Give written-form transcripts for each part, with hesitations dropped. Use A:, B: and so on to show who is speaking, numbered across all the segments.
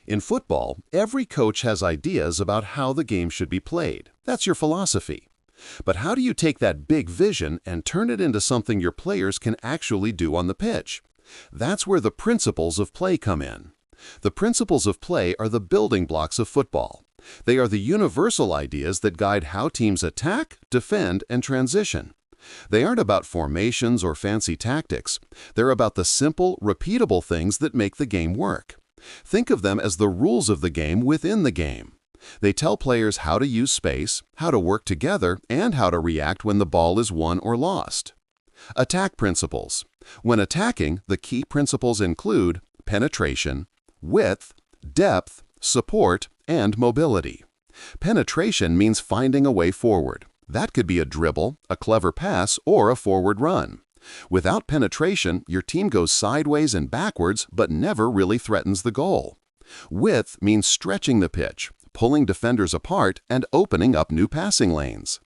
A: In football, every coach has ideas about how the game should be played. That's your philosophy. But how do you take that big vision and turn it into something your players can actually do on the pitch? That's where the principles of play come in. The principles of play are the building blocks of football. They are the universal ideas that guide how teams attack, defend, and transition. They aren't about formations or fancy tactics. They're about the simple, repeatable things that make the game work. Think of them as the rules of the game within the game. They tell players how to use space, how to work together, and how to react when the ball is won or lost. Attack principles. When attacking, the key principles include penetration, width, depth, support, and mobility. Penetration means finding a way forward. That could be a dribble, a clever pass, or a forward run. Without penetration, your team goes sideways and backwards but never really threatens the goal. Width means stretching the pitch, pulling defenders apart, and opening up new passing lanes.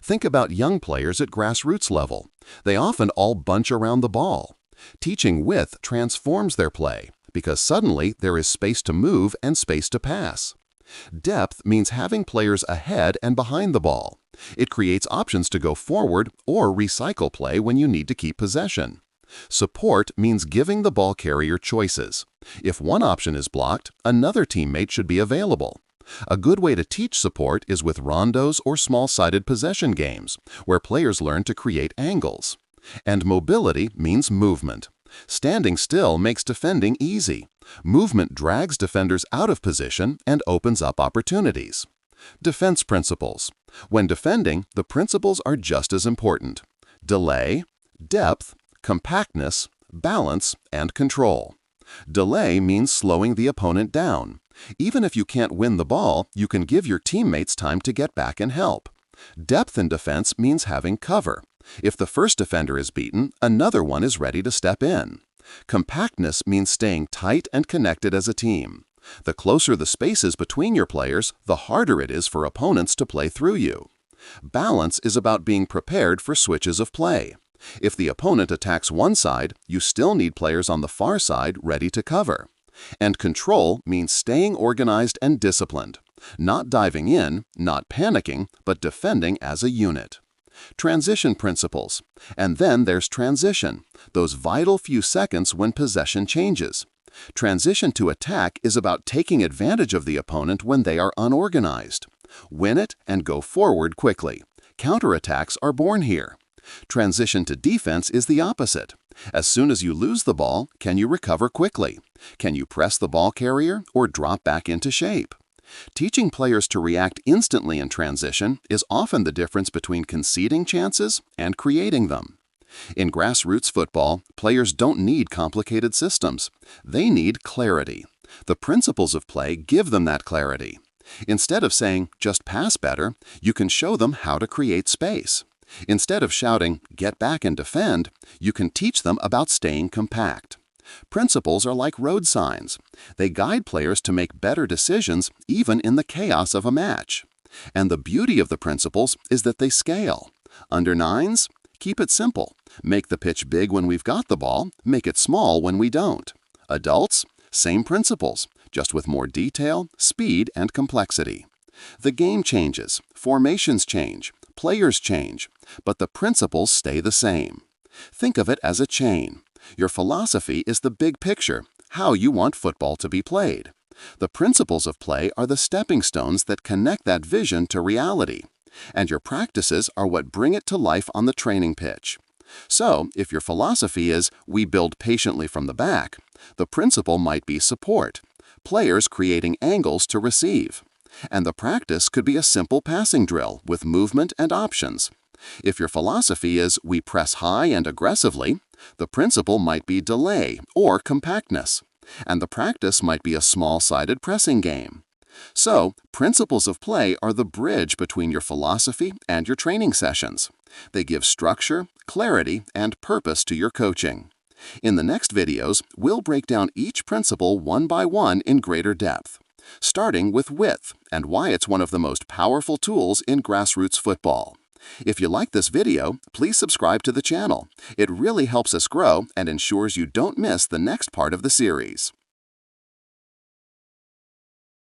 A: Think about young players at grassroots level. They often all bunch around the ball. Teaching width transforms their play because suddenly there is space to move and space to pass. Depth means having players ahead and behind the ball. It creates options to go forward or recycle play when you need to keep possession. Support means giving the ball carrier choices. If one option is blocked, another teammate should be available. A good way to teach support is with rondos or small-sided possession games, where players learn to create angles. And mobility means movement. Standing still makes defending easy. Movement drags defenders out of position and opens up opportunities. Defense principles. When defending, the principles are just as important. Delay, depth, compactness, balance, and control. Delay means slowing the opponent down. Even if you can't win the ball, you can give your teammates time to get back and help. Depth in defense means having cover. If the first defender is beaten, another one is ready to step in. Compactness means staying tight and connected as a team. The closer the spaces between your players, the harder it is for opponents to play through you. Balance is about being prepared for switches of play. If the opponent attacks one side, you still need players on the far side ready to cover. And control means staying organized and disciplined. Not diving in, not panicking, but defending as a unit. Transition principles. And then there's transition, those vital few seconds when possession changes. Transition to attack is about taking advantage of the opponent when they are unorganized. Win it and go forward quickly. Counterattacks are born here. Transition to defense is the opposite. As soon as you lose the ball, can you recover quickly? Can you press the ball carrier or drop back into shape? Teaching players to react instantly in transition is often the difference between conceding chances and creating them. In grassroots football, players don't need complicated systems. They need clarity. The principles of play give them that clarity. Instead of saying, "just pass better," you can show them how to create space. Instead of shouting, "get back and defend," you can teach them about staying compact. Principles are like road signs. They guide players to make better decisions even in the chaos of a match. And the beauty of the principles is that they scale. Under nines, keep it simple. Make the pitch big when we've got the ball, make it small when we don't. Adults, same principles, just with more detail, speed, and complexity. The game changes, formations change, players change, but the principles stay the same. Think of it as a chain. Your philosophy is the big picture, how you want football to be played. The principles of play are the stepping stones that connect that vision to reality. And your practices are what bring it to life on the training pitch. So, if your philosophy is, "we build patiently from the back," the principle might be support, players creating angles to receive. And the practice could be a simple passing drill with movement and options. If your philosophy is, "we press high and aggressively," the principle might be delay or compactness. And the practice might be a small-sided pressing game. So, principles of play are the bridge between your philosophy and your training sessions. They give structure, clarity, and purpose to your coaching. In the next videos, we'll break down each principle one by one in greater depth, starting with width and why it's one of the most powerful tools in grassroots football. If you like this video, please subscribe to the channel. It really helps us grow and ensures you don't miss the next part of the series.